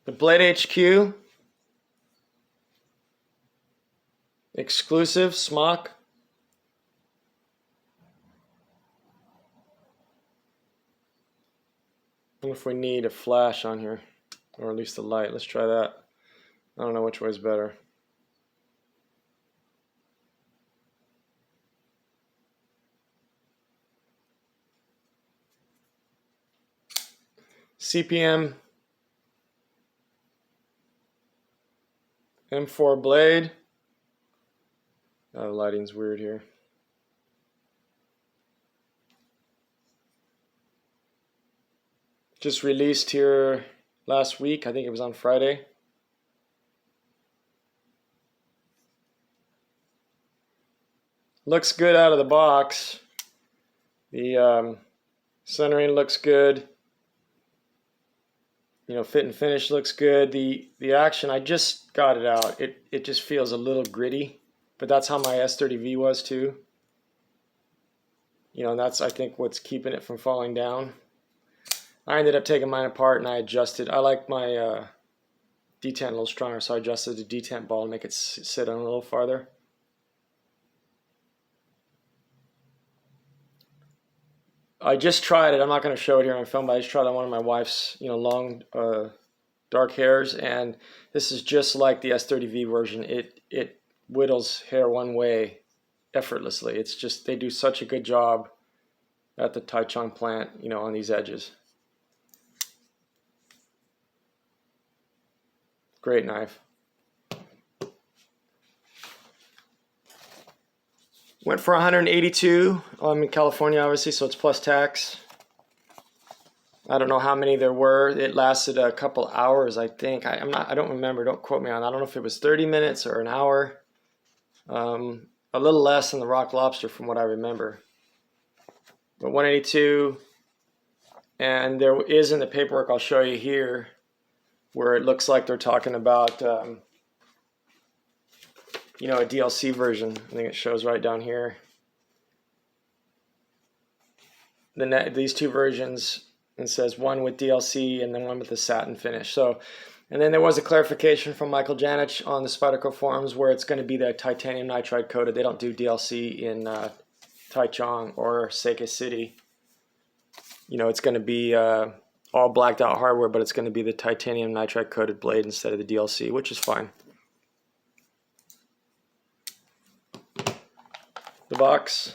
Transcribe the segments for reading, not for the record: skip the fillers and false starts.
The Blade HQ exclusive Smock. I wonder if we need a flash on here, or at least a light. Let's try that. I don't know which way is better. CPM M4 blade. Oh, the lighting's weird here. Just released here last week. I think it was on Friday. Looks good out of the box. The centering looks good. You know, fit and finish looks good. The action, I just got it out. It just feels a little gritty, but that's how my S30V was too. You know, and that's, I think, what's keeping it from falling down. I ended up taking mine apart and I adjusted. I like my detent a little stronger, so I adjusted the detent ball to make it sit on a little farther. I just tried it. I'm not going to show it here on film, but I just tried it on one of my wife's, you know, long dark hairs, and this is just like the S30V version. It whittles hair one way effortlessly. It's just, they do such a good job at the Taichung plant, you know, on these edges. Great knife. Went for 182. I'm in California, obviously, so it's plus tax. I don't know how many there were. It lasted a couple hours, I think. I don't remember. Don't quote me on that. I don't know if it was 30 minutes or an hour. A little less than the Rock Lobster, from what I remember. But 182, and there is in the paperwork I'll show you here, where it looks like they're talking about, you know, a DLC version. I think it shows right down here. These two versions, it says one with DLC and then one with the satin finish. So, and then there was a clarification from Michael Janich on the Spyderco forums where it's going to be the titanium nitride coated. They don't do DLC in Taichung or Seika City. You know, it's going to be all blacked out hardware, but it's going to be the titanium nitride coated blade instead of the DLC, which is fine. The box.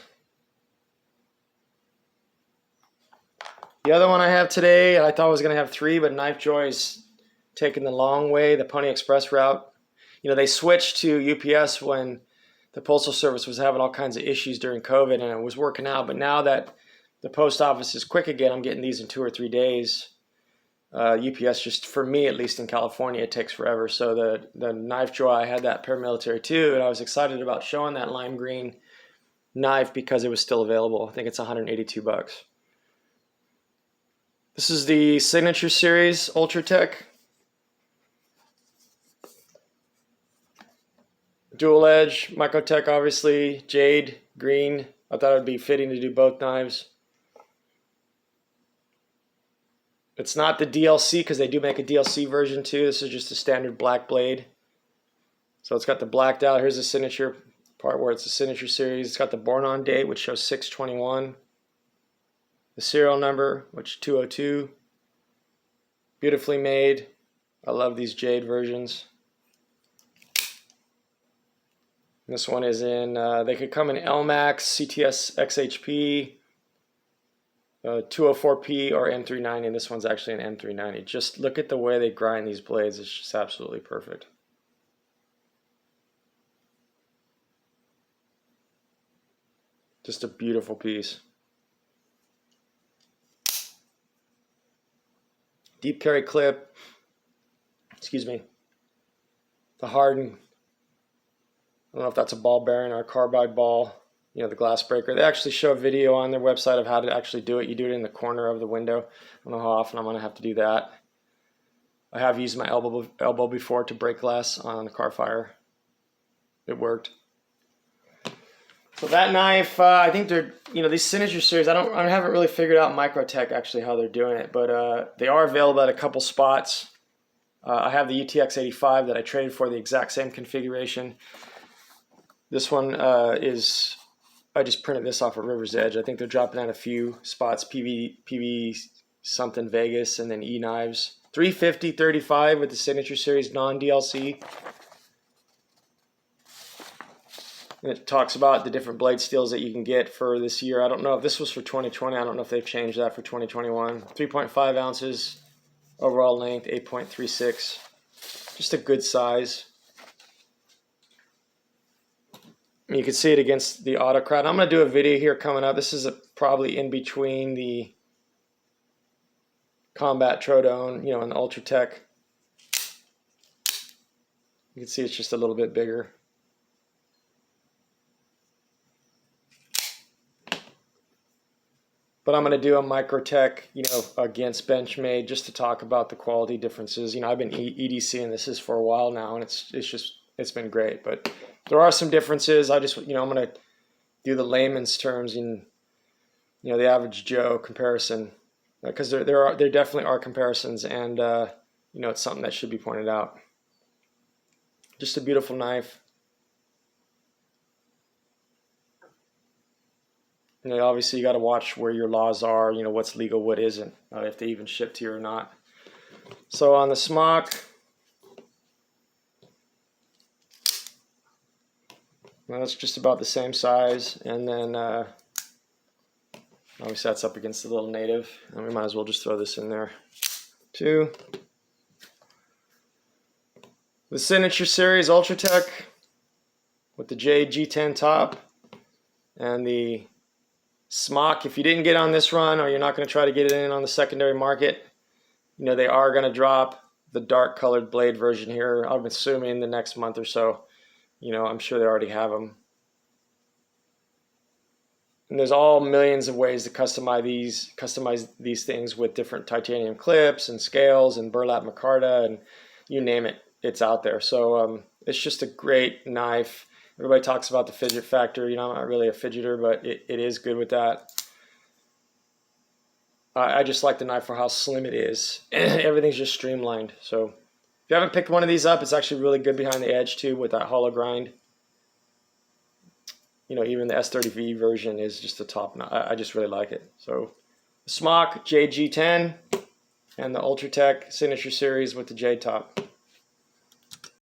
The other one I have today, I thought I was going to have 3, but Knife Joy's taking the long way, the Pony Express route. You know, they switched to UPS when the Postal Service was having all kinds of issues during COVID, and it was working out. But now that the post office is quick again, I'm getting these in 2 or 3 days. UPS, just for me, at least in California, it takes forever. So the Knife Joy, I had that paramilitary too, and I was excited about showing that lime green knife because it was still available. I think it's 182 bucks. This is the Signature Series Ultratech. Dual edge, Microtech obviously, Jade, green. I thought it would be fitting to do both knives. It's not the DLC because they do make a DLC version too. This is just a standard black blade. So it's got the blacked out. Here's the signature part where it's the Signature Series. It's got the born on date, which shows 6/21. The serial number, which 202. Beautifully made. I love these Jade versions. This one is in, they could come in LMAX, CTS XHP, 204P, or M390. And this one's actually an M390. Just look at the way they grind these blades. It's just absolutely perfect. Just a beautiful piece. Deep carry clip. Excuse me. The hardened, I don't know if that's a ball bearing or a carbide ball. You know, the glass breaker. They actually show a video on their website of how to actually do it. You do it in the corner of the window. I don't know how often I'm going to have to do that. I have used my elbow before to break glass on the car fire. It worked. So that knife, I think they're, you know, these Signature Series, I haven't really figured out Microtech actually how they're doing it, but they are available at a couple spots. I have the UTX-85 that I traded for the exact same configuration. This one is, I just printed this off of River's Edge. I think they're dropping out a few spots, PV something Vegas, and then E-Knives. 350/35 with the Signature Series non-DLC. And it talks about the different blade steels that you can get for this year. I don't know if this was for 2020. I don't know if they've changed that for 2021. 3.5 ounces overall length, 8.36. Just a good size. You can see it against the Autocrat. I'm going to do a video here coming up. This is probably in between the Combat Trodone, you know, and the Ultratech. You can see it's just a little bit bigger. But I'm going to do a Microtech, you know, against Benchmade just to talk about the quality differences. You know, I've been EDCing this for a while now, and it's been great. But there are some differences. I'm going to do the layman's terms in, you know, the average Joe comparison, because there definitely are comparisons, and you know, it's something that should be pointed out. Just a beautiful knife. You know, obviously you got to watch where your laws are, you know, what's legal, what isn't, if they even ship to you or not. So on the Smock, well, that's just about the same size, and then obviously that's up against the little native, and we might as well just throw this in there too. The Signature Series Ultratech with the Jade G10 top, and the Smock. If you didn't get on this run, or you're not going to try to get it in on the secondary market, you know, they are going to drop the dark colored blade version here, I'm assuming the next month or so. You know, I'm sure they already have them. And there's all millions of ways to customize these things with different titanium clips and scales and burlap micarta, and you name it, it's out there. So it's just a great knife. Everybody talks about the fidget factor. You know, I'm not really a fidgeter, but it is good with that. I just like the knife for how slim it is. Everything's just streamlined. So if you haven't picked one of these up, it's actually really good behind the edge too, with that hollow grind. You know, even the S30V version is just the top. I just really like it. So the Smock Jade G10 and the Ultratech Signature Series with the Jade top.